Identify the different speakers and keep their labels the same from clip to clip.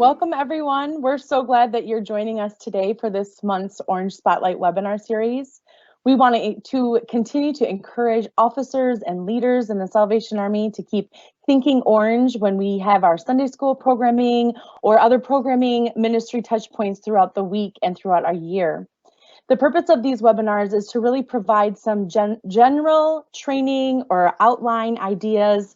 Speaker 1: Welcome everyone. We're so glad that you're joining us today for this month's Orange Spotlight webinar series. We want to continue to encourage officers and leaders in the Salvation Army to keep thinking orange when we have our Sunday school programming or other programming ministry touch points throughout the week and throughout our year. The purpose of these webinars is to really provide some general training or outline ideas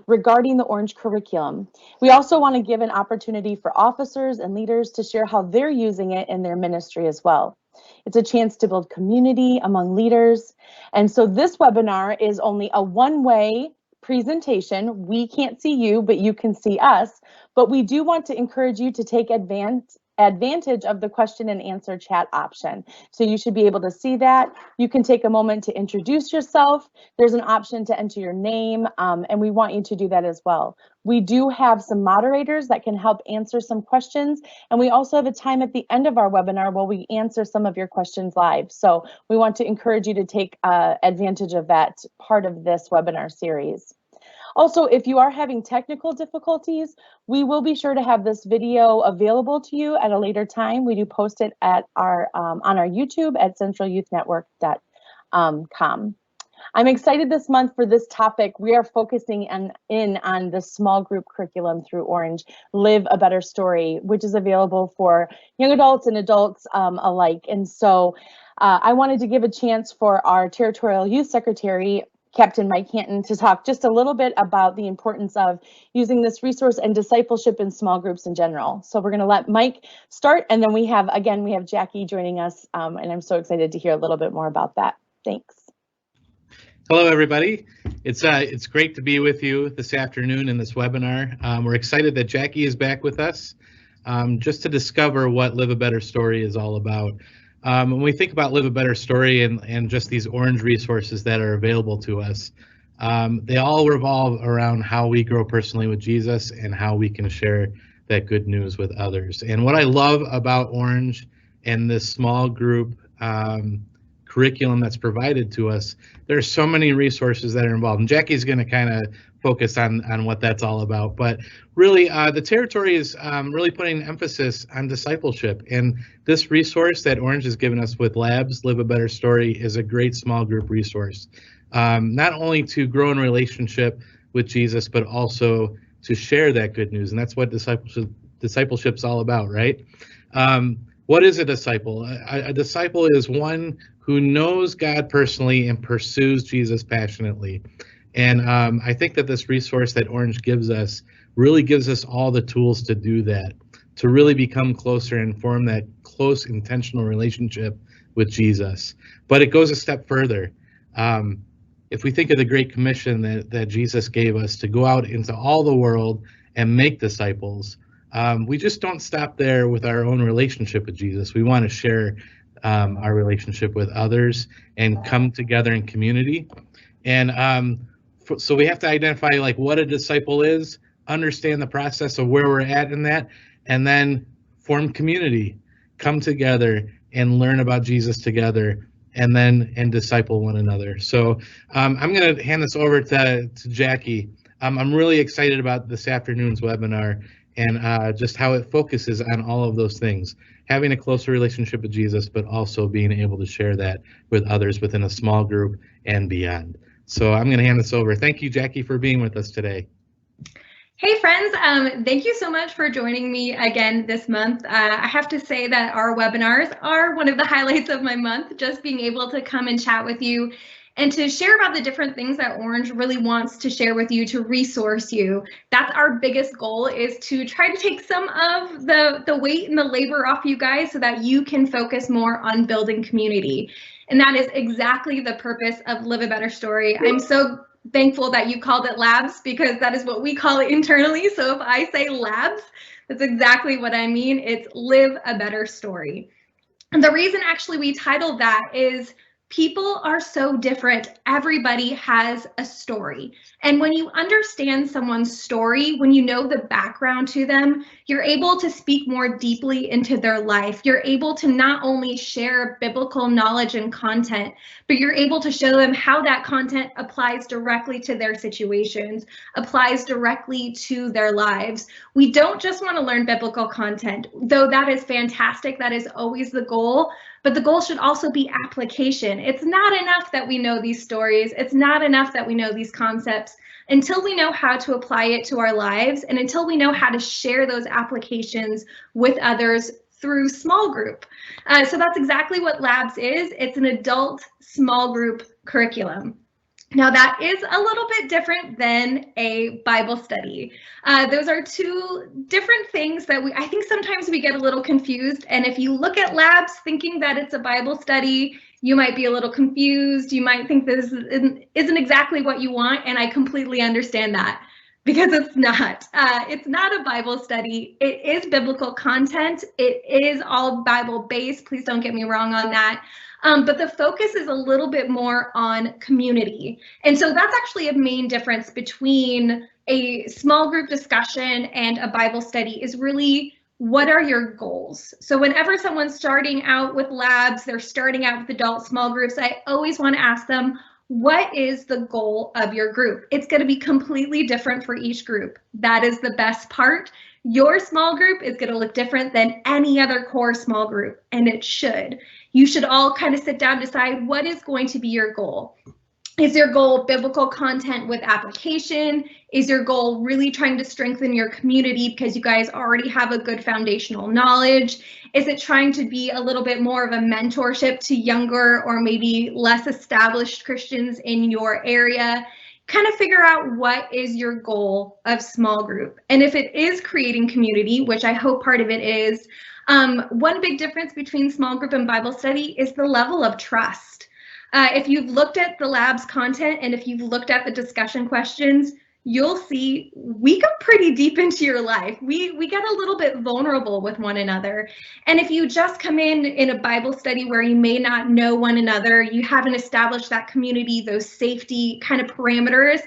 Speaker 1: regarding the Orange curriculum. We also want to give an opportunity for officers and leaders to share how they're using it in their ministry as well. It's a chance to build community among leaders. And so this webinar is only a one-way presentation. We can't see you, but you can see us. But we do want to encourage you to take advantage of the question and answer chat option. So you should be able to see that. You can take a moment to introduce yourself. There's an option to enter your name, and we want you to do that as well. We do have some moderators that can help answer some questions, and we also have a time at the end of our webinar where we answer some of your questions live. So we want to encourage you to take advantage of that part of this webinar series. Also, if you are having technical difficulties, we will be sure to have this video available to you at a later time. We do post it at our on our YouTube at centralyouth.network.com. I'm excited this month for this topic. We are focusing in on the small group curriculum through Orange, Live a Better Story, which is available for young adults and adults alike. And so I wanted to give a chance for our Territorial Youth Secretary, Captain Mike Hanton, to talk just a little bit about the importance of using this resource and discipleship in small groups in general. So we're going to let Mike start, and then we have Jackie joining us, and I'm so excited to hear a little bit more about that. Thanks.
Speaker 2: Hello, everybody. It's great to be with you this afternoon in this webinar. We're excited that Jackie is back with us just to discover what Live a Better Story is all about. When we think about Live a Better Story and just these Orange resources that are available to us, they all revolve around how we grow personally with Jesus and how we can share that good news with others. And what I love about Orange and this small group curriculum that's provided to us, there's so many resources that are involved. And Jackie's going to kind of focus on what that's all about. But really, the territory is really putting emphasis on discipleship. And this resource that Orange has given us with Labs, Live a Better Story, is a great small group resource. Not only to grow in relationship with Jesus, but also to share that good news. And that's what discipleship's all about, right? What is a disciple? A disciple is one who knows God personally and pursues Jesus passionately. And I think that this resource that Orange gives us really gives us all the tools to do that, to really become closer and form that close, intentional relationship with Jesus. But it goes a step further. If we think of the Great Commission that Jesus gave us to go out into all the world and make disciples, we just don't stop there with our own relationship with Jesus. We want to share our relationship with others and come together in community. And so we have to identify like what a disciple is, understand the process of where we're at in that, and then form community, come together and learn about Jesus together, and disciple one another. So I'm going to hand this over to Jackie. I'm really excited about this afternoon's webinar and just how it focuses on all of those things, having a closer relationship with Jesus, but also being able to share that with others within a small group and beyond. So I'm going to hand this over. Thank you, Jackie, for being with us today.
Speaker 3: Hey friends, thank you so much for joining me again this month. I have to say that our webinars are one of the highlights of my month, just being able to come and chat with you and to share about the different things that Orange really wants to share with you, to resource you. That's our biggest goal, is to try to take some of the weight and the labor off you guys so that you can focus more on building community. And that is exactly the purpose of Live a Better Story. I'm so thankful that you called it Labs, because that is what we call it internally. So if I say Labs, that's exactly what I mean. It's Live a Better Story. And the reason actually we titled that is People are so different. Everybody has a story. And when you understand someone's story, when you know the background to them, you're able to speak more deeply into their life. You're able to not only share biblical knowledge and content, but you're able to show them how that content applies directly to their situations, applies directly to their lives. We don't just want to learn biblical content, though that is fantastic. That is always the goal. But the goal should also be application. It's not enough that we know these stories. It's not enough that we know these concepts until we know how to apply it to our lives and until we know how to share those applications with others through small group. So that's exactly what Labs is. It's an adult small group curriculum. Now that is a little bit different than a Bible study. Those are two different things that I think sometimes we get a little confused. And if you look at Labs thinking that it's a Bible study, you might be a little confused. You might think this isn't exactly what you want. And I completely understand that because it's not. It's not a Bible study. It is biblical content. It is all Bible based. Please don't get me wrong on that. But the focus is a little bit more on community. And so that's actually a main difference between a small group discussion and a Bible study is really, what are your goals? So whenever someone's starting out with Labs, they're starting out with adult small groups, I always want to ask them, what is the goal of your group? It's going to be completely different for each group. That is the best part. Your small group is going to look different than any other core small group, and it should. You should all kind of sit down and decide what is going to be your goal. Is your goal biblical content with application? Is your goal really trying to strengthen your community because you guys already have a good foundational knowledge? Is it trying to be a little bit more of a mentorship to younger or maybe less established Christians in your area? Kind of figure out what is your goal of small group. And if it is creating community, which I hope part of it is, one big difference between small group and Bible study is the level of trust. If you've looked at the Labs content and if you've looked at the discussion questions, you'll see we go pretty deep into your life. We get a little bit vulnerable with one another. And if you just come in a Bible study where you may not know one another, you haven't established that community, those safety kind of parameters,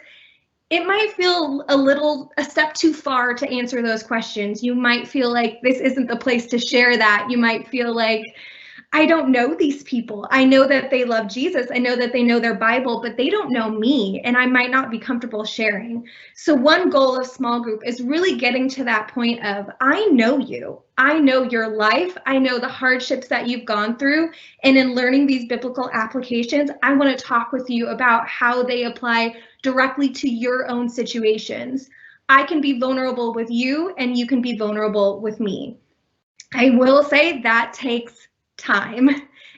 Speaker 3: it might feel a step too far to answer those questions. You might feel like this isn't the place to share that. You might feel like, I don't know these people. I know that they love Jesus. I know that they know their Bible, but they don't know me, and I might not be comfortable sharing. So one goal of small group is really getting to that point of, I know you. I know your life. I know the hardships that you've gone through. And in learning these biblical applications, I want to talk with you about how they apply directly to your own situations. I can be vulnerable with you, and you can be vulnerable with me. I will say that takes time.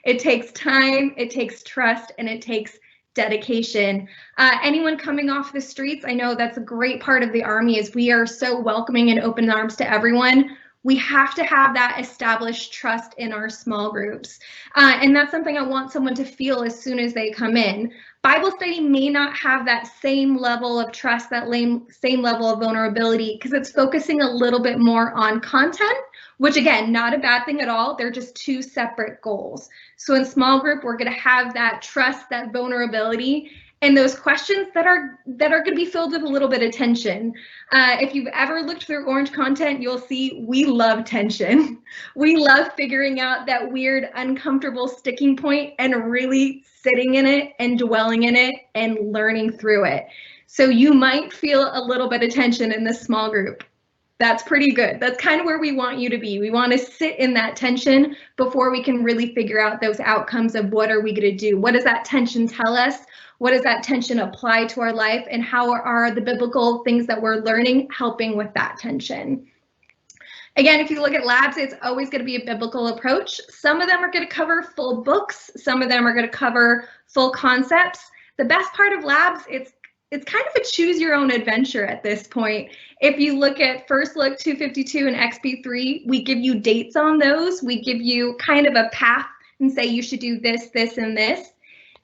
Speaker 3: It takes time, it takes trust, and it takes dedication. Anyone coming off the streets, I know that's a great part of the Army is we are so welcoming and open arms to everyone. We have to have that established trust in our small groups. And that's something I want someone to feel as soon as they come in. Bible study may not have that same level of trust, that same level of vulnerability, because it's focusing a little bit more on content, which again, not a bad thing at all. They're just two separate goals. So in small group, we're going to have that trust, that vulnerability, and those questions that are going to be filled with a little bit of tension. If you've ever looked through Orange content, you'll see we love tension. We love figuring out that weird, uncomfortable sticking point and really sitting in it and dwelling in it and learning through it. So you might feel a little bit of tension in this small group. That's pretty good. That's kind of where we want you to be. We want to sit in that tension before we can really figure out those outcomes of what are we going to do? What does that tension tell us? What does that tension apply to our life? And how are the biblical things that we're learning helping with that tension? Again, if you look at Labs, it's always going to be a biblical approach. Some of them are going to cover full books. Some of them are going to cover full concepts. The best part of Labs, it's kind of a choose your own adventure at this point. If you look at First Look 252 and XP3, we give you dates on those. We give you kind of a path and say you should do this, this, and this.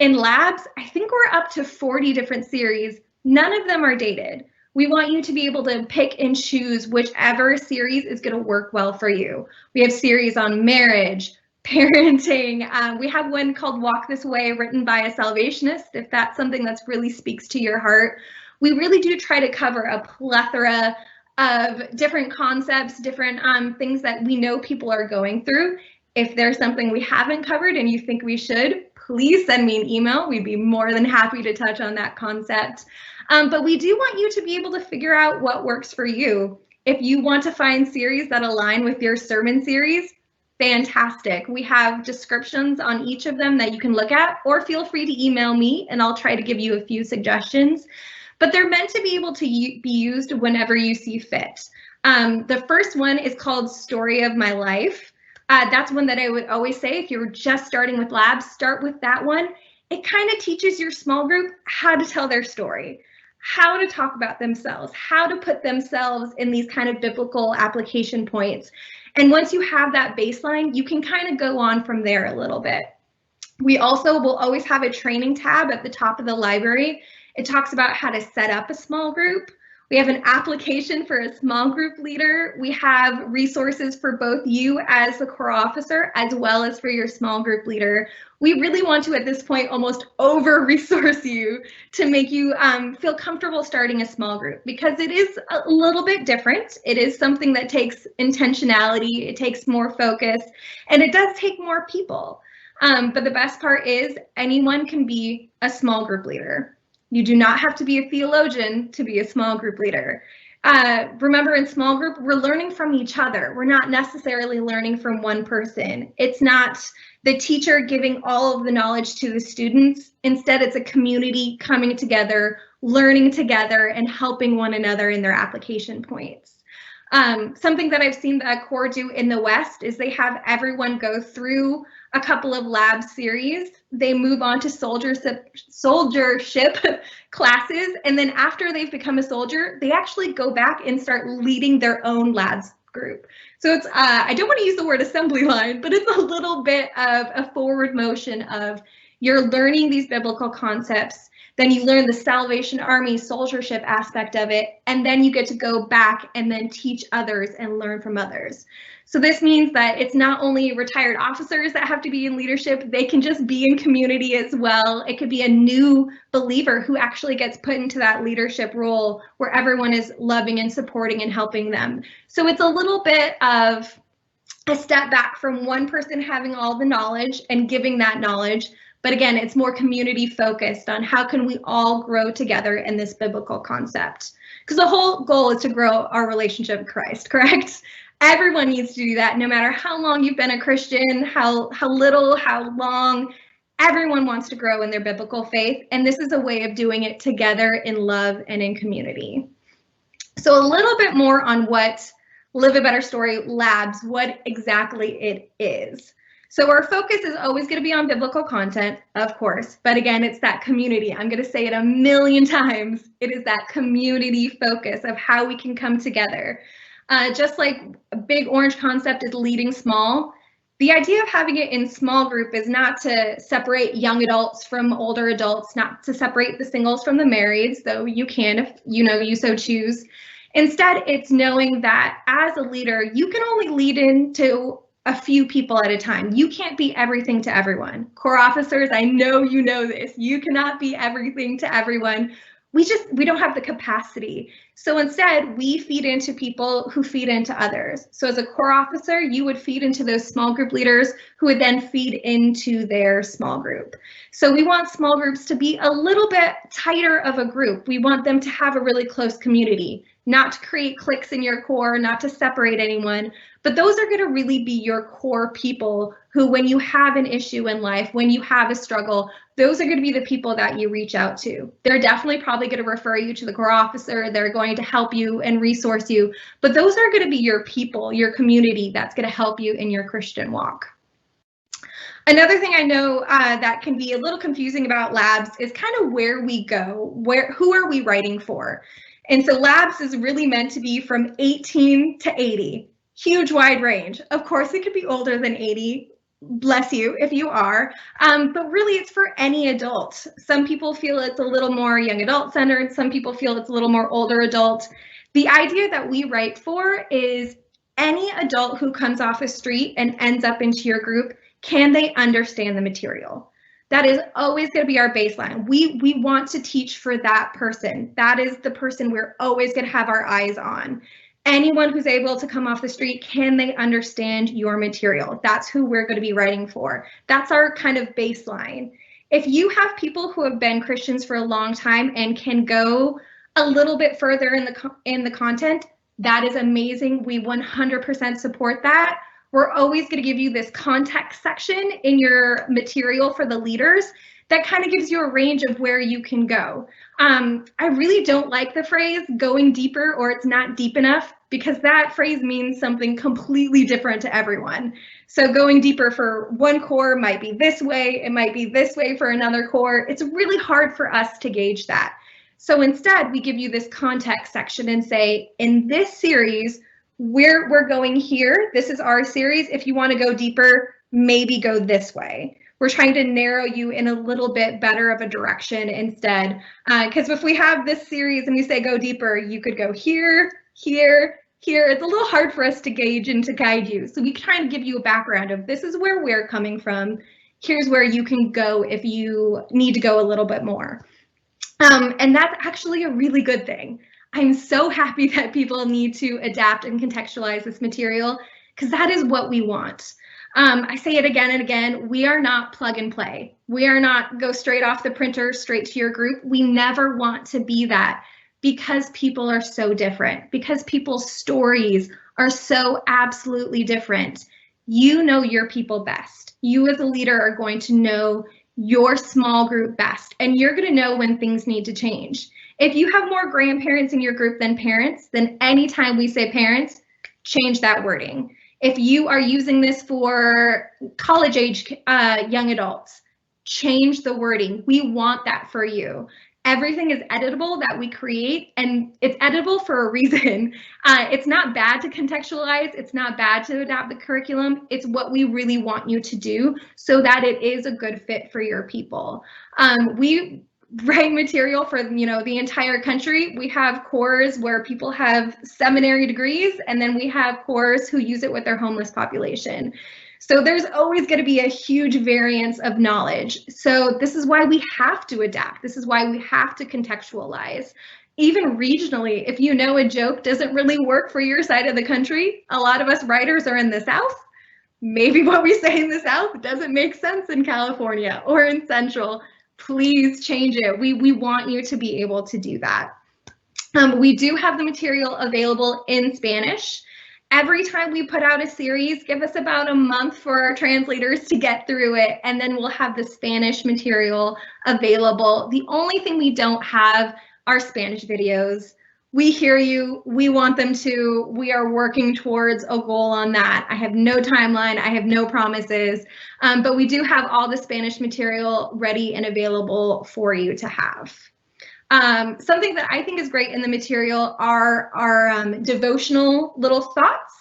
Speaker 3: In Labs, I think we're up to 40 different series. None of them are dated. We want you to be able to pick and choose whichever series is going to work well for you. We have series on marriage, parenting. We have one called Walk This Way, written by a Salvationist, if that's something that really speaks to your heart. We really do try to cover a plethora of different concepts, different things that we know people are going through. If there's something we haven't covered and you think we should, please send me an email. We'd be more than happy to touch on that concept. But we do want you to be able to figure out what works for you. If you want to find series that align with your sermon series, fantastic. We have descriptions on each of them that you can look at, or feel free to email me and I'll try to give you a few suggestions. But they're meant to be able to be used whenever you see fit. The first one is called Story of My Life. That's one that I would always say, if you're just starting with labs, start with that one. It kind of teaches your small group how to tell their story, how to talk about themselves, how to put themselves in these kind of biblical application points. And once you have that baseline, you can kind of go on from there a little bit. We also will always have a training tab at the top of the library. It talks about how to set up a small group. We have an application for a small group leader. We have resources for both you as the core officer as well as for your small group leader. We really want to, at this point, almost over-resource you to make you feel comfortable starting a small group, because it is a little bit different. It is something that takes intentionality, it takes more focus, and it does take more people. But the best part is anyone can be a small group leader. You do not have to be a theologian to be a small group leader. Remember, in small group, we're learning from each other. We're not necessarily learning from one person. It's not the teacher giving all of the knowledge to the students. Instead, it's a community coming together, learning together, and helping one another in their application points. Something that I've seen the core do in the West is they have everyone go through a couple of lab series. They move on to soldiership classes, and then after they've become a soldier, they actually go back and start leading their own labs group. So it's, I don't want to use the word assembly line, but it's a little bit of a forward motion of you're learning these biblical concepts, then you learn the Salvation Army soldiership aspect of it, and then you get to go back and then teach others and learn from others. So this means that it's not only retired officers that have to be in leadership, they can just be in community as well. It could be a new believer who actually gets put into that leadership role where everyone is loving and supporting and helping them. So it's a little bit of a step back from one person having all the knowledge and giving that knowledge. But again, it's more community focused on how can we all grow together in this biblical concept. Because the whole goal is to grow our relationship with Christ, correct? Everyone needs to do that, no matter how long you've been a Christian, how little, how long. Everyone wants to grow in their biblical faith, and this is a way of doing it together in love and in community. So a little bit more on what Live a Better Story Labs, what exactly it is. So our focus is always going to be on biblical content, of course, but again, it's that community. I'm going to say it a million times. It is that community focus of how we can come together. Just like a big orange concept is leading small, the idea of having it in small group is not to separate young adults from older adults, not to separate the singles from the marrieds, though you can if you so choose. Instead, it's knowing that as a leader, you can only lead into a few people at a time. You can't be everything to everyone. Core officers, I know you know this. You cannot be everything to everyone. We don't have the capacity. So instead, we feed into people who feed into others. So as a core officer, you would feed into those small group leaders who would then feed into their small group. So we want small groups to be a little bit tighter of a group. We want them to have a really close community, not to create cliques in your core, not to separate anyone, but those are going to really be your core people who, when you have an issue in life, when you have a struggle, those are going to be the people that you reach out to. They're definitely probably going to refer you to the core officer. They're going to help you and resource you, but those are going to be your people, your community that's going to help you in your Christian walk. Another thing I know that can be a little confusing about labs is kind of where we go, who are we writing for? And so labs is really meant to be from 18 to 80, huge wide range. Of course, it could be older than 80. Bless you if you are, but really it's for any adult. Some people feel it's a little more young adult centered. Some people feel it's a little more older adult. The idea that we write for is any adult who comes off a street and ends up into your group Can they understand the material? That is always going to be our baseline. We want to teach for that person. That is the person we're always going to have our eyes on. Anyone who's able to come off the street, can they understand your material? That's who we're going to be writing for. That's our kind of baseline. If you have people who have been Christians for a long time and can go a little bit further in the content, that is amazing. We 100% support that. We're always going to give you this context section in your material for the leaders that kind of gives you a range of where you can go. I really don't like the phrase going deeper or it's not deep enough, because that phrase means something completely different to everyone. So going deeper for one core might be this way, it might be this way for another core. It's really hard for us to gauge that. So instead, we give you this context section and say, in this series, we're going here. This is our series. If you want to go deeper, maybe go this way. We're trying to narrow you in a little bit better of a direction instead. Because if we have this series and we say go deeper, you could go here, here, here. It's a little hard for us to gauge and to guide you. So we try and give you a background of this is where we're coming from. Here's where you can go if you need to go a little bit more. And that's actually a really good thing. I'm so happy that people need to adapt and contextualize this material, because that is what we want. I say it again and again, we are not plug and play. We are not go straight off the printer, straight to your group. We never want to be that, because people are so different, because people's stories are so absolutely different. You know your people best. You as a leader are going to know your small group best, and you're going to know when things need to change. If you have more grandparents in your group than parents, then anytime we say parents, change that wording. If you are using this for college age young adults, change the wording. We want that for you. Everything is editable that we create, and it's editable for a reason. It's not bad to contextualize. It's not bad to adapt the curriculum. It's what we really want you to do so that it is a good fit for your people. We write material for the entire country. We have cores where people have seminary degrees, and then we have cores who use it with their homeless population. So there's always going to be a huge variance of knowledge. So this is why we have to adapt. This is why we have to contextualize. Even regionally, if you know a joke doesn't really work for your side of the country, a lot of us writers are in the South. Maybe what we say in the South doesn't make sense in California or in Central. Please change it. We want you to be able to do that. We do have the material available in Spanish. Every time we put out a series, give us about a month for our translators to get through it, and then we'll have the Spanish material available. The only thing we don't have are Spanish videos. We hear you, we want them to, we are working towards a goal on that. I have no timeline, I have no promises, but we do have all the Spanish material ready and available for you to have. Something that I think is great in the material are our devotional little thoughts.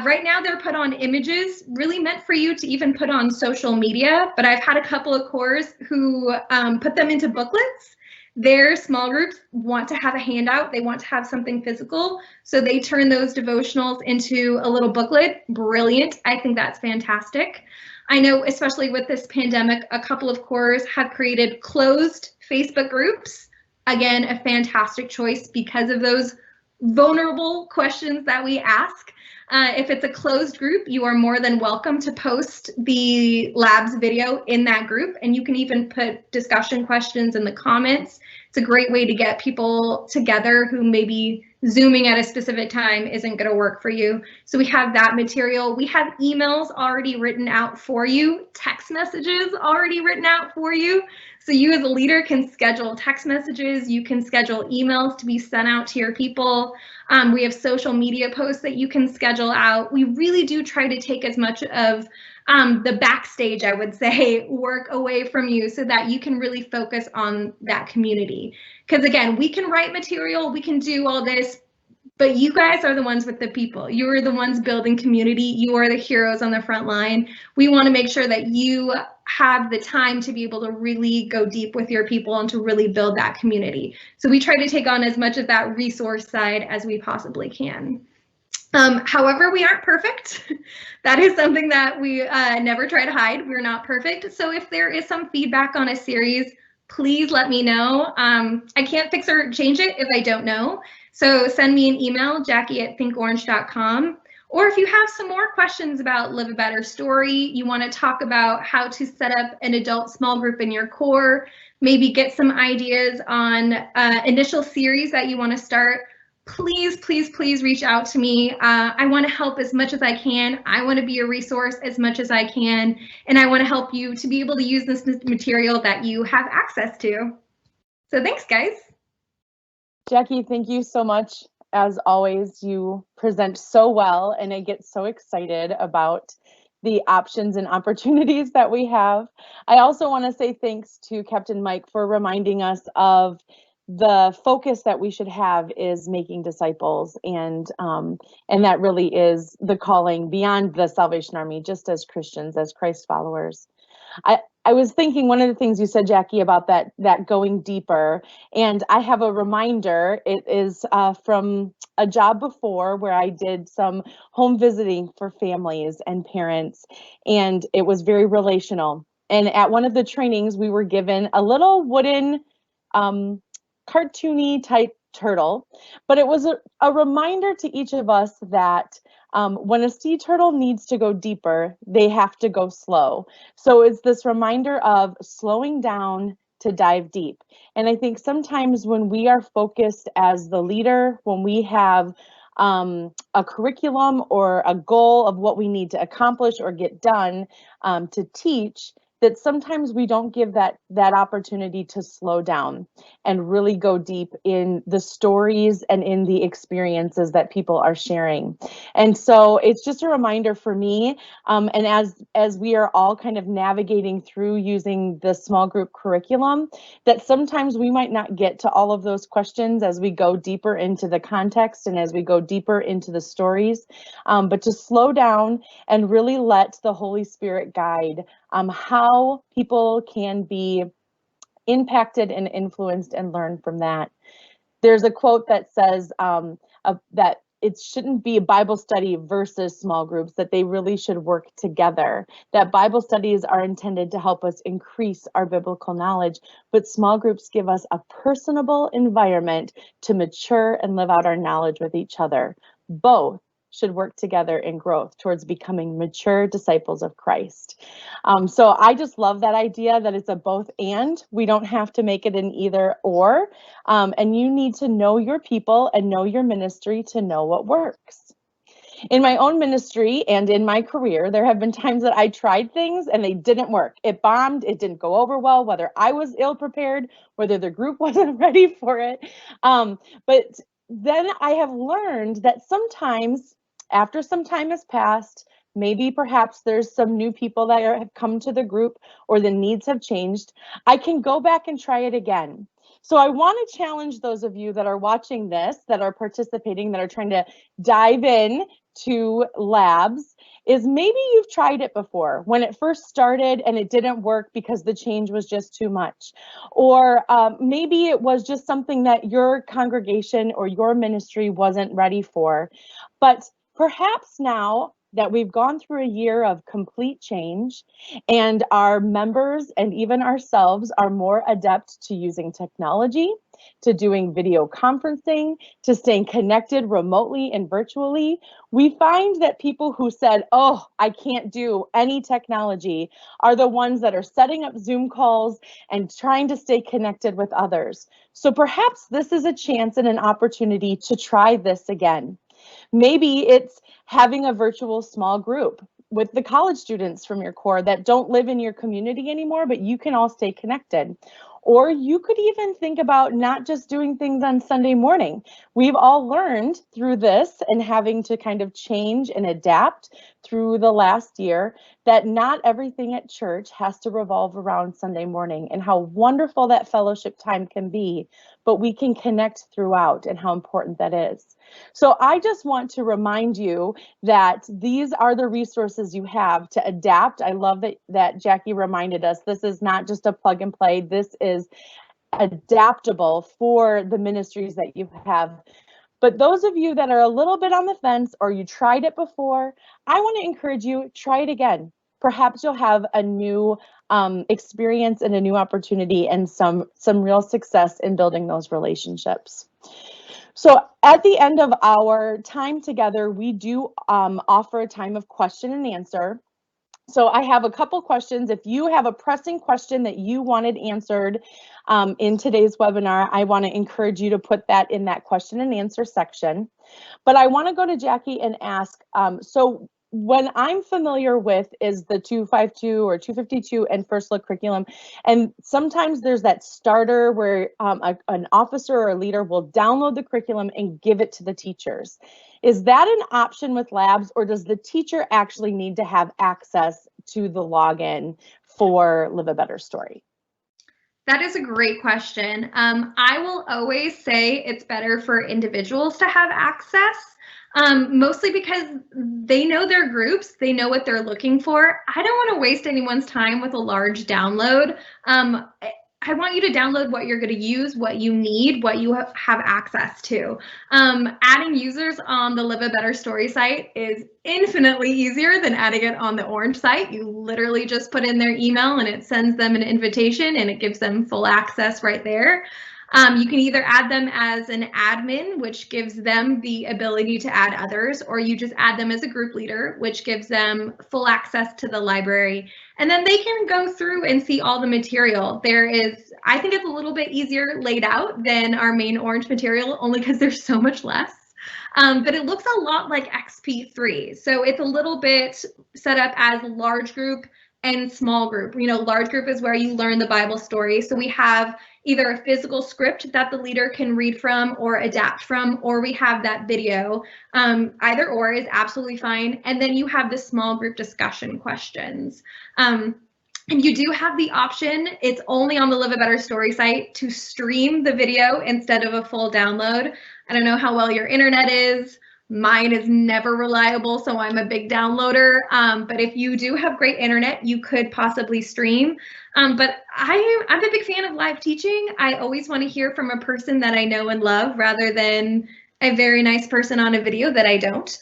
Speaker 3: Right now they're put on images, really meant for you to even put on social media, but I've had a couple of cores who put them into booklets. Their small groups want to have a handout, they want to have something physical, so they turn those devotionals into a little booklet. Brilliant, I think that's fantastic. I know, especially with this pandemic, a couple of cores have created closed Facebook groups. Again, a fantastic choice because of those vulnerable questions that we ask. If it's a closed group, you are more than welcome to post the labs video in that group, and you can even put discussion questions in the comments. It's a great way to get people together who maybe Zooming at a specific time isn't going to work for you. So we have that material. We have emails already written out for you, text messages already written out for you. So you as a leader can schedule text messages, you can schedule emails to be sent out to your people. We have social media posts that you can schedule out. We really do try to take as much of the backstage, I would say, work away from you so that you can really focus on that community. Because again, we can write material, we can do all this, but you guys are the ones with the people. You are the ones building community. You are the heroes on the front line. We want to make sure that you have the time to be able to really go deep with your people and to really build that community. So we try to take on as much of that resource side as we possibly can. However, we aren't perfect. That is something that we never try to hide. We're not perfect. So if there is some feedback on a series, please let me know. I can't fix or change it if I don't know. So send me an email, jackie@thinkorange.com. Or if you have some more questions about Live a Better Story, you want to talk about how to set up an adult small group in your core, maybe get some ideas on initial series that you want to start, please, please, please reach out to me. I want to help as much as I can. I want to be a resource as much as I can. And I want to help you to be able to use this material that you have access to. So thanks, guys.
Speaker 1: Jackie, thank you so much. As always, you present so well, and I get so excited about the options and opportunities that we have. I also want to say thanks to Captain Mike for reminding us of the focus that we should have is making disciples, and that really is the calling beyond the Salvation Army, just as Christians, as Christ followers. I was thinking one of the things you said, Jackie, about that going deeper, and I have a reminder. It is from a job before where I did some home visiting for families and parents, and it was very relational. And at one of the trainings, we were given a little wooden cartoony type turtle, but it was a reminder to each of us that when a sea turtle needs to go deeper, they have to go slow. So it's this reminder of slowing down to dive deep. And I think sometimes when we are focused as the leader, when we have a curriculum or a goal of what we need to accomplish or get done to teach, that sometimes we don't give that opportunity to slow down and really go deep in the stories and in the experiences that people are sharing. And so it's just a reminder for me, and as we are all kind of navigating through using the small group curriculum, that sometimes we might not get to all of those questions as we go deeper into the context and as we go deeper into the stories, but to slow down and really let the Holy Spirit guide how people can be impacted and influenced and learn from that. There's a quote that says that it shouldn't be a Bible study versus small groups, that they really should work together, that Bible studies are intended to help us increase our biblical knowledge, but small groups give us a personable environment to mature and live out our knowledge with each other. Both should work together in growth towards becoming mature disciples of Christ. So I just love that idea that it's a both and. We don't have to make it an either or. And you need to know your people and know your ministry to know what works. In my own ministry and in my career, there have been times that I tried things and they didn't work. It bombed, it didn't go over well, whether I was ill prepared, whether the group wasn't ready for it. But then I have learned that sometimes after some time has passed, maybe perhaps there's some new people that have come to the group or the needs have changed, I can go back and try it again. So I want to challenge those of you that are watching this, that are participating, that are trying to dive in to labs, is maybe you've tried it before when it first started and it didn't work because the change was just too much. Or maybe it was just something that your congregation or your ministry wasn't ready for. But perhaps now that we've gone through a year of complete change and our members and even ourselves are more adept to using technology, to doing video conferencing, to staying connected remotely and virtually, we find that people who said, oh, I can't do any technology, are the ones that are setting up Zoom calls and trying to stay connected with others. So perhaps this is a chance and an opportunity to try this again. Maybe it's having a virtual small group with the college students from your core that don't live in your community anymore, but you can all stay connected. Or you could even think about not just doing things on Sunday morning. We've all learned through this and having to kind of change and adapt through the last year that not everything at church has to revolve around Sunday morning, and how wonderful that fellowship time can be, but we can connect throughout and how important that is. So I just want to remind you that these are the resources you have to adapt. I love that Jackie reminded us this is not just a plug and play. This is adaptable for the ministries that you have. But those of you that are a little bit on the fence or you tried it before, I want to encourage you, try it again. Perhaps you'll have a new experience and a new opportunity and some real success in building those relationships. So at the end of our time together, we do offer a time of question and answer. So I have a couple questions. If you have a pressing question that you wanted answered in today's webinar, I want to encourage you to put that in that question and answer section. But I want to go to Jackie and ask, so when I'm familiar with is the 252 or 252 and First Look curriculum, and sometimes there's that starter where an officer or a leader will download the curriculum and give it to the teachers. Is that an option with labs, or does the teacher actually need to have access to the login for Live a Better Story?
Speaker 3: That is a great question. I will always say it's better for individuals to have access, mostly because they know their groups, they know what they're looking for. I don't want to waste anyone's time with a large download. I want you to download what you're going to use, what you need, what you have access to. Adding users on the Live a Better Story site is infinitely easier than adding it on the Orange site. You literally just put in their email and it sends them an invitation and it gives them full access right there. You can either add them as an admin, which gives them the ability to add others, or you just add them as a group leader, which gives them full access to the library. And then they can go through and see all the material. I think it's a little bit easier laid out than our main Orange material, only because there's so much less. But it looks a lot like XP3. So it's a little bit set up as large group and small group. Large group is where you learn the Bible story. So we have either a physical script that the leader can read from or adapt from, or we have that video. Either or is absolutely fine. And then you have the small group discussion questions. And you do have the option, it's only on the Live a Better Story site, to stream the video instead of a full download. I don't know how well your internet is. Mine is never reliable, so I'm a big downloader. But if you do have great internet, you could possibly stream. But I'm a big fan of live teaching. I always want to hear from a person that I know and love rather than a very nice person on a video that I don't.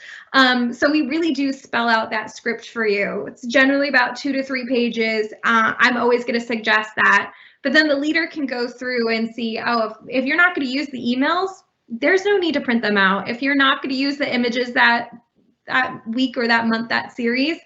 Speaker 3: So we really do spell out that script for you. It's generally about 2 to 3 pages. I'm always going to suggest that. But then the leader can go through and see, oh, if you're not going to use the emails, there's no need to print them out. If you're not going to use the images that week or that month, that series,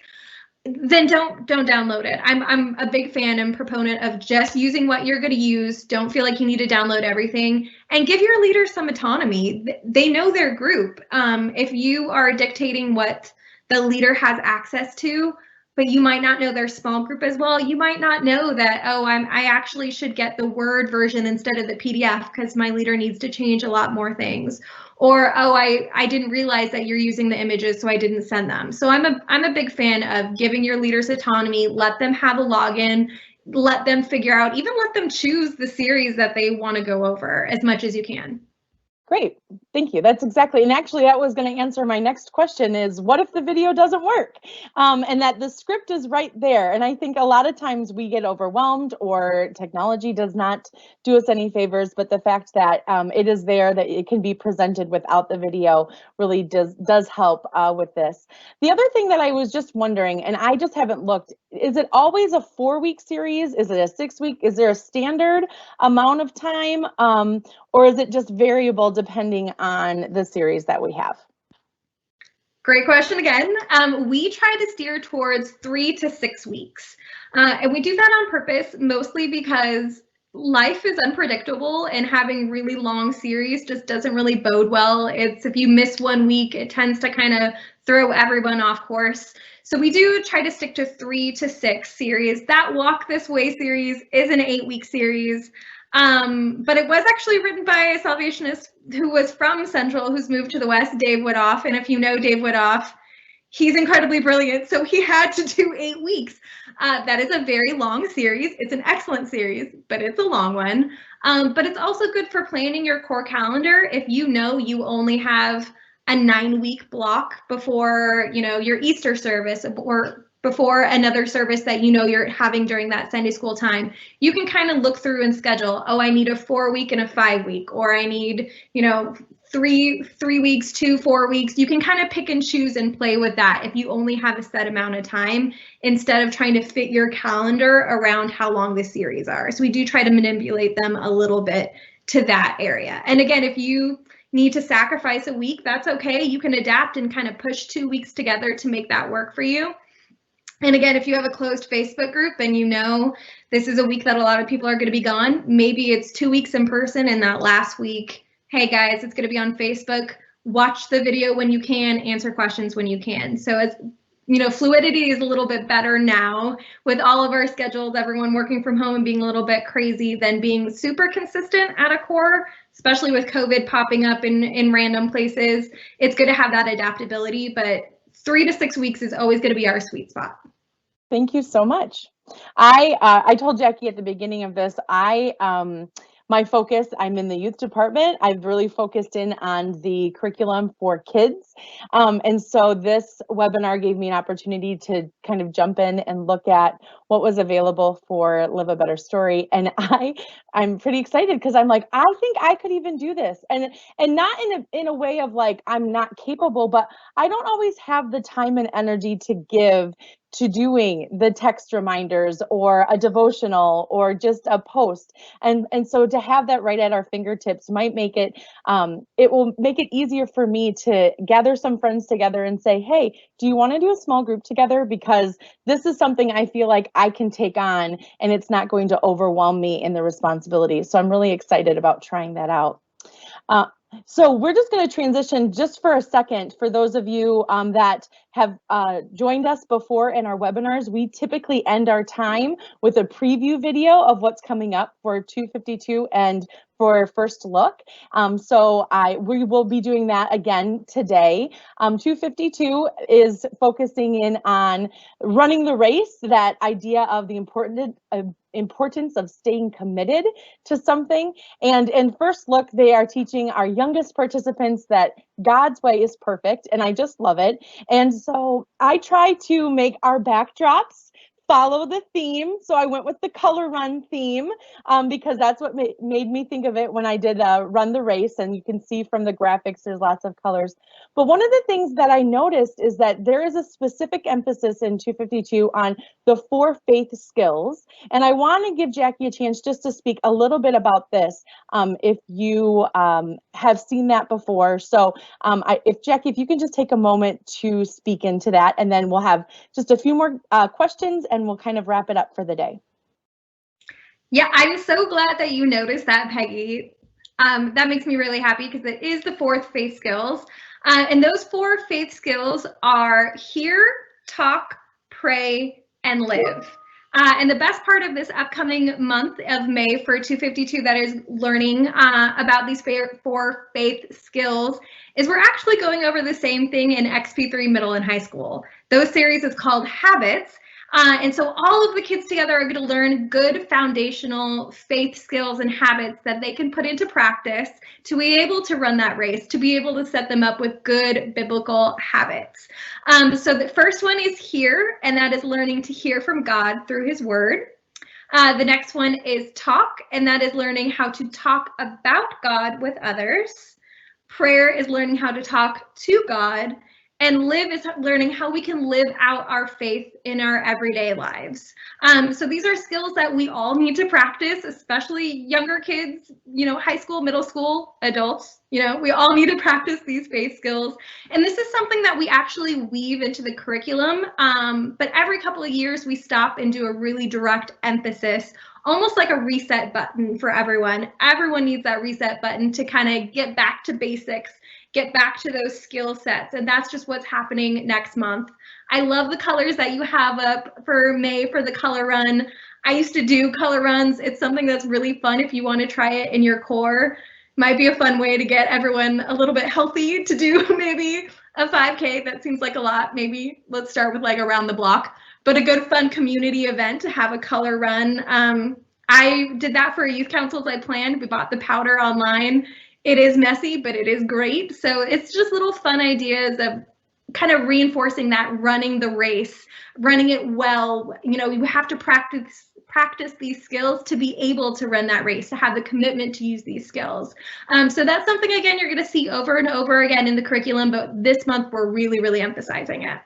Speaker 3: then don't download it. I'm a big fan and proponent of just using what you're going to use. Don't feel like you need to download everything, and give your leaders some autonomy. They know their group. If you are dictating what the leader has access to, but you might not know their small group as well, you might not know that, oh, I actually should get the Word version instead of the PDF because my leader needs to change a lot more things. Or, oh, I didn't realize that you're using the images, so I didn't send them. So I'm a big fan of giving your leaders autonomy, let them have a login, let them figure out, even let them choose the series that they want to go over as much as you can.
Speaker 1: Great, thank you. That's exactly, and actually that was going to answer my next question is, what if the video doesn't work? And that the script is right there. And I think a lot of times we get overwhelmed or technology does not do us any favors, but the fact that it is there, that it can be presented without the video really does help with this. The other thing that I was just wondering, and I just haven't looked, is it always a 4-week series? Is it a 6-week? Is there a standard amount of time? Or is it just variable depending on the series that we have?
Speaker 3: Great question again. We try to steer towards 3 to 6 weeks. And we do that on purpose, mostly because life is unpredictable and having really long series just doesn't really bode well. If you miss 1 week, it tends to kind of throw everyone off course. So we do try to stick to 3 to 6 series. That Walk This Way series is an 8-week series. But it was actually written by a Salvationist who was from Central, who's moved to the West, Dave Woodhoff. And if you know Dave Woodhoff, he's incredibly brilliant. So he had to do 8 weeks. That is a very long series. It's an excellent series, but it's a long one. But it's also good for planning your core calendar. If you know you only have a 9-week block before, your Easter service or before another service that you're having during that Sunday school time, you can kind of look through and schedule, oh, I need a 4-week and a 5-week, or I need, 3 weeks, 2, 4 weeks. You can kind of pick and choose and play with that if you only have a set amount of time, instead of trying to fit your calendar around how long the series are. So we do try to manipulate them a little bit to that area. And again, if you need to sacrifice a week, that's okay. You can adapt and kind of push 2 weeks together to make that work for you. And again, if you have a closed Facebook group and you know this is a week that a lot of people are going to be gone, maybe it's 2 weeks in person, and that last week, hey guys, it's going to be on Facebook. Watch the video when you can, answer questions when you can. So as you know, fluidity is a little bit better now with all of our schedules, everyone working from home and being a little bit crazy, than being super consistent at a core, especially with COVID popping up in random places. It's good to have that adaptability, but 3 to 6 weeks is always going to be our sweet spot.
Speaker 1: Thank you so much. I told Jackie at the beginning of this, my focus, I'm in the youth department. I've really focused in on the curriculum for kids. And so this webinar gave me an opportunity to kind of jump in and look at what was available for Live a Better Story. And I'm pretty excited, because I'm like, I think I could even do this. And not in a way of like, I'm not capable, but I don't always have the time and energy to give to doing the text reminders or a devotional or just a post. And so to have that right at our fingertips might make it, it will make it easier for me to gather some friends together and say, hey, do you want to do a small group together? Because this is something I feel like I can take on, and it's not going to overwhelm me in the responsibility. So I'm really excited about trying that out. So we're just going to transition just for a second. For those of you that have joined us before in our webinars, we typically end our time with a preview video of what's coming up for 252 and for First Look. So we will be doing that again today. 252 is focusing in on running the race, that idea of the importance of staying committed to something. And in First Look, they are teaching our youngest participants that God's way is perfect, and I just love it. And so I try to make our backdrops follow the theme. So I went with the color run theme because that's what made me think of it when I did run the race. And you can see from the graphics, there's lots of colors. But one of the things that I noticed is that there is a specific emphasis in 252 on the 4 faith skills. And I want to give Jackie a chance just to speak a little bit about this if you have seen that before. So if Jackie, if you can just take a moment to speak into that, and then we'll have just a few more questions, and we'll kind of wrap it up for the day.
Speaker 3: Yeah, I'm so glad that you noticed that, Peggy. That makes me really happy, because it is the 4 faith skills. And those 4 faith skills are hear, talk, pray, and live. And the best part of this upcoming month of May for 252 that is learning about these 4 faith skills is we're actually going over the same thing in XP3 middle and high school. Those series is called Habits. And so all of the kids together are going to learn good foundational faith skills and habits that they can put into practice to be able to run that race, to be able to set them up with good biblical habits. So the first one is hear, and that is learning to hear from God through his word. The next one is talk, and that is learning how to talk about God with others. Prayer is learning how to talk to God. And live is learning how we can live out our faith in our everyday lives. So these are skills that we all need to practice, especially younger kids, you know, high school, middle school, adults, you know, we all need to practice these faith skills. And this is something that we actually weave into the curriculum. But every couple of years we stop and do a really direct emphasis, almost like a reset button for everyone. Everyone needs that reset button to kind of get back to basics, get back to those skill sets. And that's just what's happening next month. I love the colors that you have up for May for the color run. I used to do color runs. It's something that's really fun if you want to try it in your core. Might be a fun way to get everyone a little bit healthy to do maybe a 5K. That seems like a lot. Maybe let's start with like around the block, but a good fun community event to have a color run. I did that for a youth council as I planned. We bought the powder online. It is messy, but it is great. So it's just little fun ideas of kind of reinforcing that running the race, running it well. You know, you have to practice practice these skills to be able to run that race, to have the commitment to use these skills. So that's something, again, you're going to see over and over again in the curriculum, but this month we're really, really emphasizing it.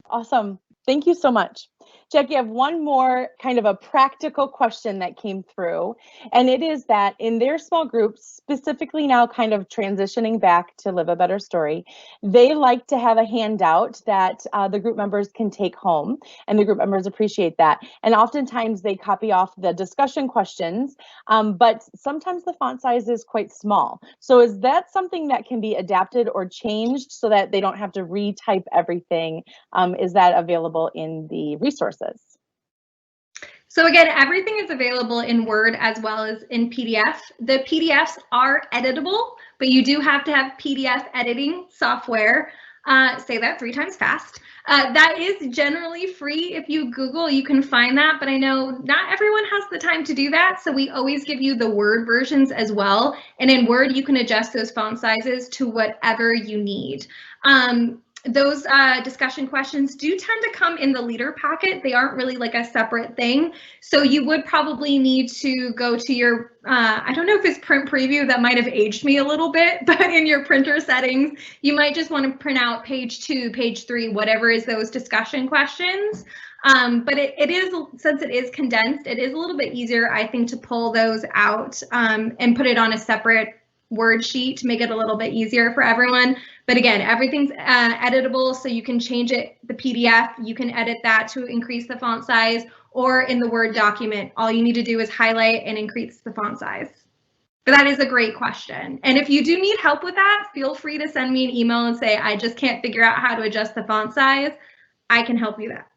Speaker 1: Awesome. Thank you so much. Jackie, I have one more kind of a practical question that came through, and it is that in their small groups, specifically now kind of transitioning back to Live a Better Story, they like to have a handout that the group members can take home, and the group members appreciate that. And oftentimes they copy off the discussion questions, but sometimes the font size is quite small. So is that something that can be adapted or changed so that they don't have to retype everything? Is that available in the resources?
Speaker 3: So again, everything is available in Word as well as in PDF. The PDFs are editable, but you do have to have PDF editing software. Say that 3 times fast. That is generally free. If you Google, you can find that, but I know not everyone has the time to do that. So we always give you the Word versions as well. And in Word, you can adjust those font sizes to whatever you need. Those discussion questions do tend to come in the leader packet. They aren't really like a separate thing. So you would probably need to go to your, I don't know if it's print preview, that might have aged me a little bit, but in your printer settings, you might just want to print out page 2, page 3, whatever is those discussion questions. But it is, since it is condensed, it is a little bit easier, I think, to pull those out and put it on a separate Word sheet to make it a little bit easier for everyone. But again, everything's editable, so you can change it, the PDF, you can edit that to increase the font size, or in the Word document, all you need to do is highlight and increase the font size. But that is a great question. And if you do need help with that, feel free to send me an email and say, I just can't figure out how to adjust the font size. I can help you that.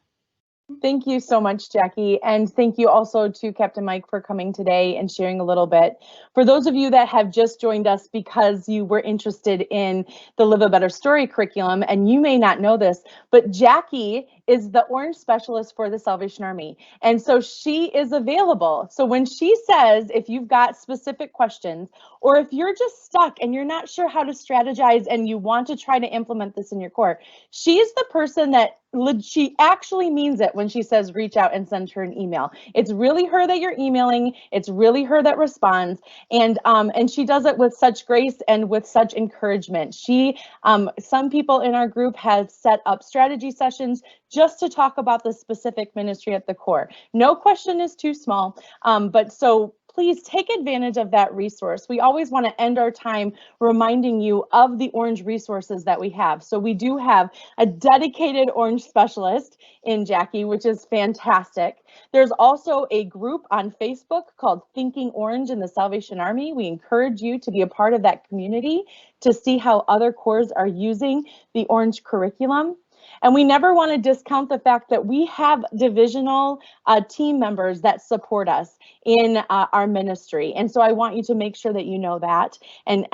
Speaker 1: Thank you so much, Jackie. And thank you also to Captain Mike for coming today and sharing a little bit. For those of you that have just joined us because you were interested in the Live a Better Story curriculum, and you may not know this, but Jackie is the Orange Specialist for the Salvation Army. And so she is available. So when she says, if you've got specific questions, or if you're just stuck and you're not sure how to strategize and you want to try to implement this in your core, she's the person that she actually means it when she says reach out and send her an email. It's really her that you're emailing. It's really her that responds, and she does it with such grace and with such encouragement. Some people in our group have set up strategy sessions just to talk about the specific ministry at the core. No question is too small, but so please take advantage of that resource. We always want to end our time reminding you of the Orange resources that we have. So we do have a dedicated Orange specialist in Jackie, which is fantastic. There's also a group on Facebook called Thinking Orange in the Salvation Army. We encourage you to be a part of that community to see how other corps are using the Orange curriculum. And we never want to discount the fact that we have divisional team members that support us in our ministry. And so I want you to make sure that you know that. And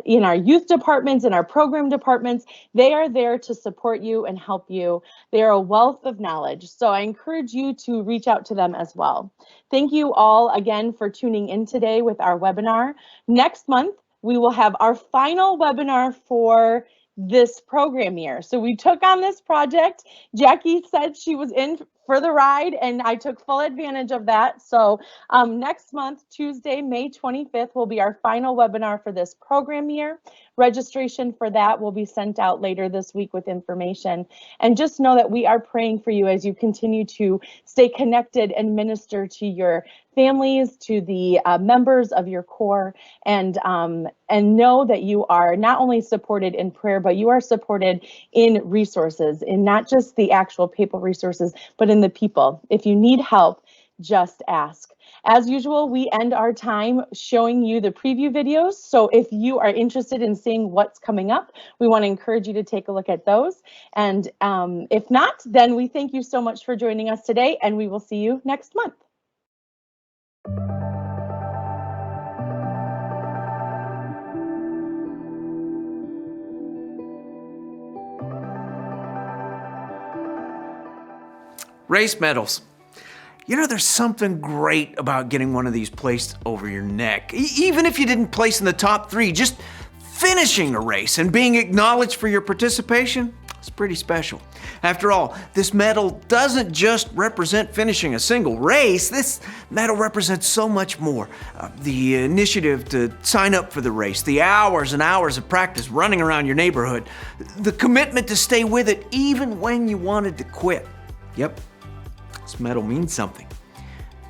Speaker 1: in our youth departments, in our program departments, they are there to support you and help you. They are a wealth of knowledge. So I encourage you to reach out to them as well. Thank you all again for tuning in today with our webinar. Next month, we will have our final webinar for this program year. So we took on this project. Jackie said she was in for the ride, and I took full advantage of that. So next month, Tuesday, May 25th, will be our final webinar for this program year. Registration for that will be sent out later this week with information. And just know that we are praying for you as you continue to stay connected and minister to your families, to the members of your core, and know that you are not only supported in prayer, but you are supported in resources, in not just the actual papal resources, but in the people. If you need help, just ask. As usual, we end our time showing you the preview videos. So if you are interested in seeing what's coming up, we want to encourage you to take a look at those. And if not, then we thank you so much for joining us today, and we will see you next month.
Speaker 4: Race medals. You know, there's something great about getting one of these placed over your neck. Even if you didn't place in the top 3, just finishing a race and being acknowledged for your participation, It's pretty special. After all, this medal doesn't just represent finishing a single race. This medal represents so much more. The initiative to sign up for the race, the hours and hours of practice running around your neighborhood, the commitment to stay with it even when you wanted to quit. Yep, this medal means something.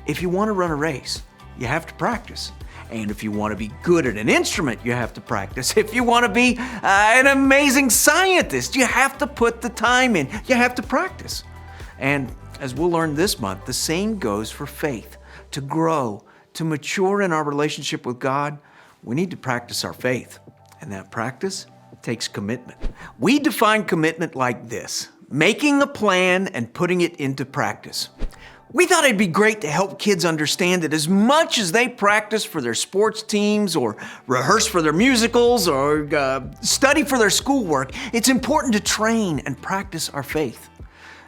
Speaker 4: If you want to run a race, you have to practice. And if you want to be good at an instrument, you have to practice. If you want to be an amazing scientist, you have to put the time in. You have to practice. And as we'll learn this month, the same goes for faith. To grow, to mature in our relationship with God, we need to practice our faith. And that practice takes commitment. We define commitment like this: making a plan and putting it into practice. We thought it'd be great to help kids understand that as much as they practice for their sports teams or rehearse for their musicals or study for their schoolwork, it's important to train and practice our faith.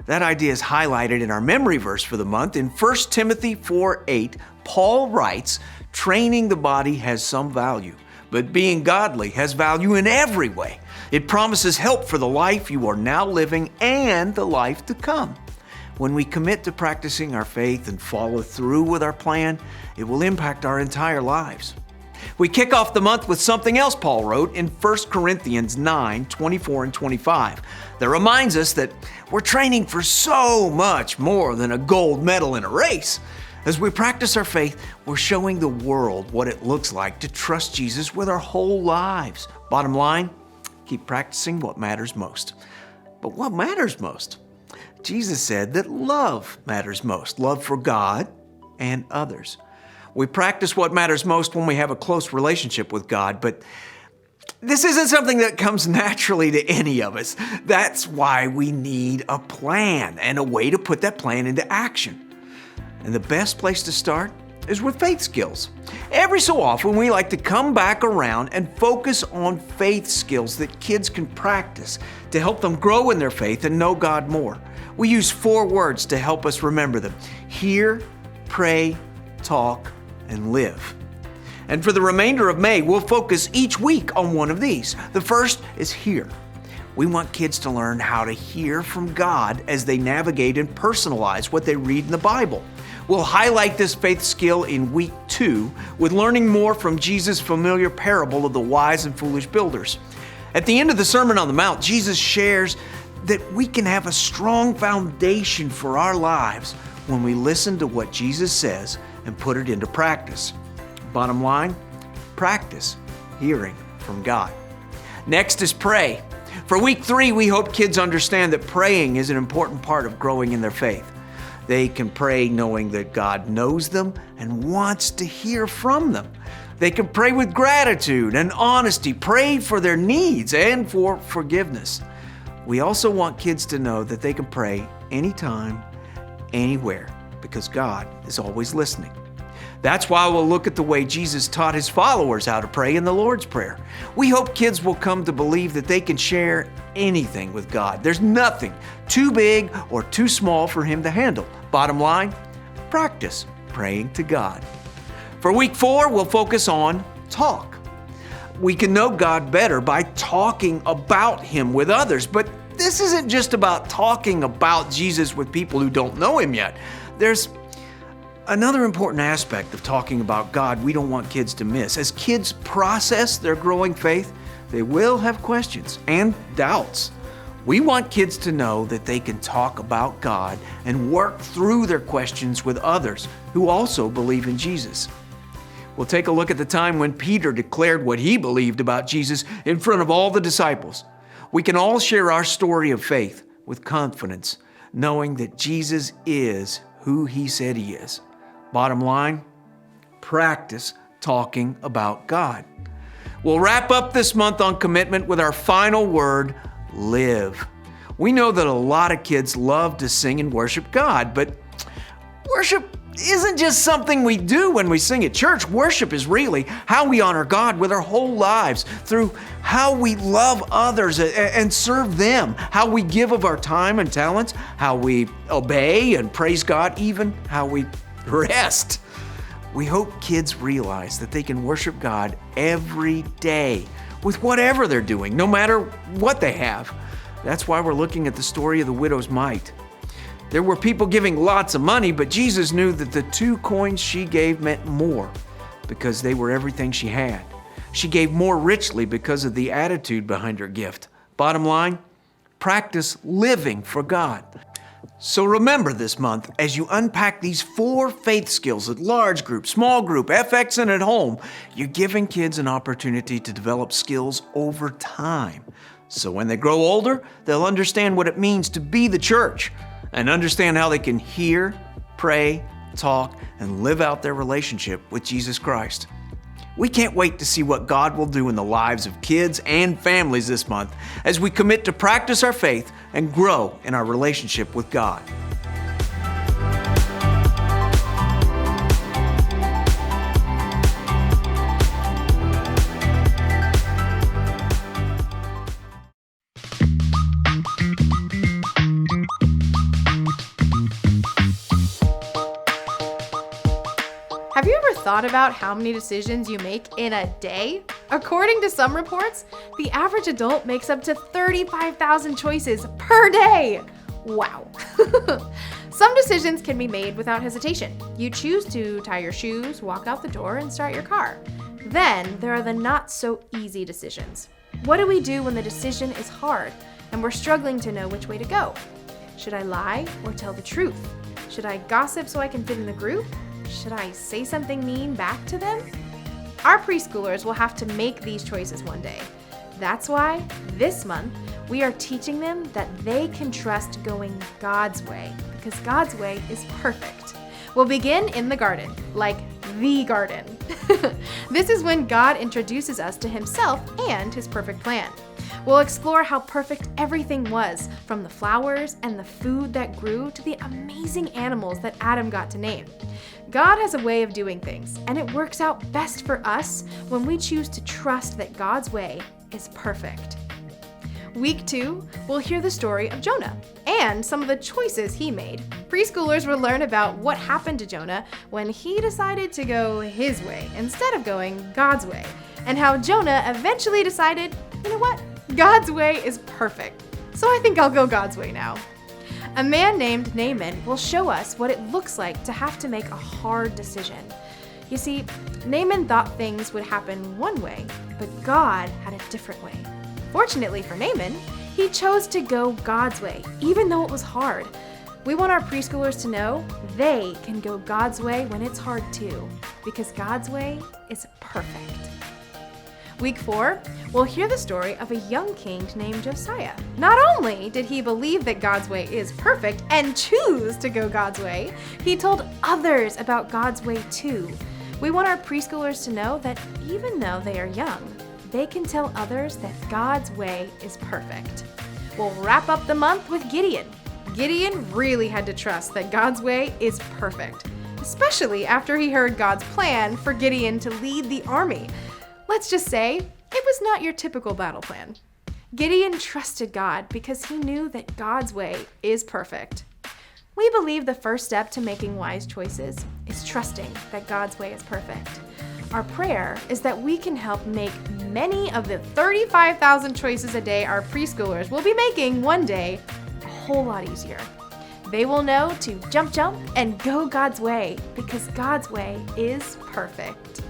Speaker 4: That idea is highlighted in our memory verse for the month. In 1 Timothy 4:8, Paul writes, "Training the body has some value, but being godly has value in every way. It promises help for the life you are now living and the life to come." When we commit to practicing our faith and follow through with our plan, it will impact our entire lives. We kick off the month with something else Paul wrote in 1 Corinthians 9:24 and 25 that reminds us that we're training for so much more than a gold medal in a race. As we practice our faith, we're showing the world what it looks like to trust Jesus with our whole lives. Bottom line, keep practicing what matters most. But what matters most? Jesus said that love matters most, love for God and others. We practice what matters most when we have a close relationship with God, but this isn't something that comes naturally to any of us. That's why we need a plan and a way to put that plan into action. And the best place to start is with faith skills. Every so often, we like to come back around and focus on faith skills that kids can practice to help them grow in their faith and know God more. We use 4 words to help us remember them: hear, pray, talk, and live. And for the remainder of May, we'll focus each week on one of these. The first is hear. We want kids to learn how to hear from God as they navigate and personalize what they read in the Bible. We'll highlight this faith skill in week 2 with learning more from Jesus' familiar parable of the wise and foolish builders. At the end of the Sermon on the Mount, Jesus shares that we can have a strong foundation for our lives when we listen to what Jesus says and put it into practice. Bottom line, practice hearing from God. Next is pray. For week 3, we hope kids understand that praying is an important part of growing in their faith. They can pray knowing that God knows them and wants to hear from them. They can pray with gratitude and honesty, pray for their needs and for forgiveness. We also want kids to know that they can pray anytime, anywhere, because God is always listening. That's why we'll look at the way Jesus taught his followers how to pray in the Lord's Prayer. We hope kids will come to believe that they can share anything with God. There's nothing too big or too small for him to handle. Bottom line, practice praying to God. For week 4, we'll focus on talk. We can know God better by talking about him with others, but this isn't just about talking about Jesus with people who don't know him yet. There's another important aspect of talking about God we don't want kids to miss. As kids process their growing faith, they will have questions and doubts. We want kids to know that they can talk about God and work through their questions with others who also believe in Jesus. We'll take a look at the time when Peter declared what he believed about Jesus in front of all the disciples. We can all share our story of faith with confidence, knowing that Jesus is who he said he is. Bottom line, practice talking about God. We'll wrap up this month on commitment with our final word, live. We know that a lot of kids love to sing and worship God, but worship isn't just something we do when we sing at church. Worship is really how we honor God with our whole lives, through how we love others and serve them, how we give of our time and talents, how we obey and praise God, even how we rest. We hope kids realize that they can worship God every day with whatever they're doing, no matter what they have. That's why we're looking at the story of the widow's mite. There were people giving lots of money, but Jesus knew that the 2 coins she gave meant more because they were everything she had. She gave more richly because of the attitude behind her gift. Bottom line, practice living for God. So remember this month, as you unpack these 4 faith skills at large group, small group, FX, and at home, you're giving kids an opportunity to develop skills over time. So when they grow older, they'll understand what it means to be the church and understand how they can hear, pray, talk, and live out their relationship with Jesus Christ. We can't wait to see what God will do in the lives of kids and families this month as we commit to practice our faith and grow in our relationship with God.
Speaker 5: Have you ever thought about how many decisions you make in a day? According to some reports, the average adult makes up to 35,000 choices per day. Wow. Some decisions can be made without hesitation. You choose to tie your shoes, walk out the door, and start your car. Then there are the not so easy decisions. What do we do when the decision is hard and we're struggling to know which way to go? Should I lie or tell the truth? Should I gossip so I can fit in the group? Should I say something mean back to them? Our preschoolers will have to make these choices one day. That's why this month we are teaching them that they can trust going God's way, because God's way is perfect. We'll begin in the garden, like the garden. This is when God introduces us to Himself and His perfect plan. We'll explore how perfect everything was, from the flowers and the food that grew to the amazing animals that Adam got to name. God has a way of doing things, and it works out best for us when we choose to trust that God's way is perfect. Week 2, we'll hear the story of Jonah and some of the choices he made. Preschoolers will learn about what happened to Jonah when he decided to go his way instead of going God's way, and how Jonah eventually decided, you know what? God's way is perfect, so I think I'll go God's way now. A man named Naaman will show us what it looks like to have to make a hard decision. You see, Naaman thought things would happen one way, but God had a different way. Fortunately for Naaman, he chose to go God's way, even though it was hard. We want our preschoolers to know they can go God's way when it's hard too, because God's way is perfect. Week 4, we'll hear the story of a young king named Josiah. Not only did he believe that God's way is perfect and choose to go God's way, he told others about God's way too. We want our preschoolers to know that even though they are young, they can tell others that God's way is perfect. We'll wrap up the month with Gideon. Gideon really had to trust that God's way is perfect, especially after he heard God's plan for Gideon to lead the army. Let's just say, it was not your typical battle plan. Gideon trusted God because he knew that God's way is perfect. We believe the first step to making wise choices is trusting that God's way is perfect. Our prayer is that we can help make many of the 35,000 choices a day our preschoolers will be making one day a whole lot easier. They will know to jump and go God's way because God's way is perfect.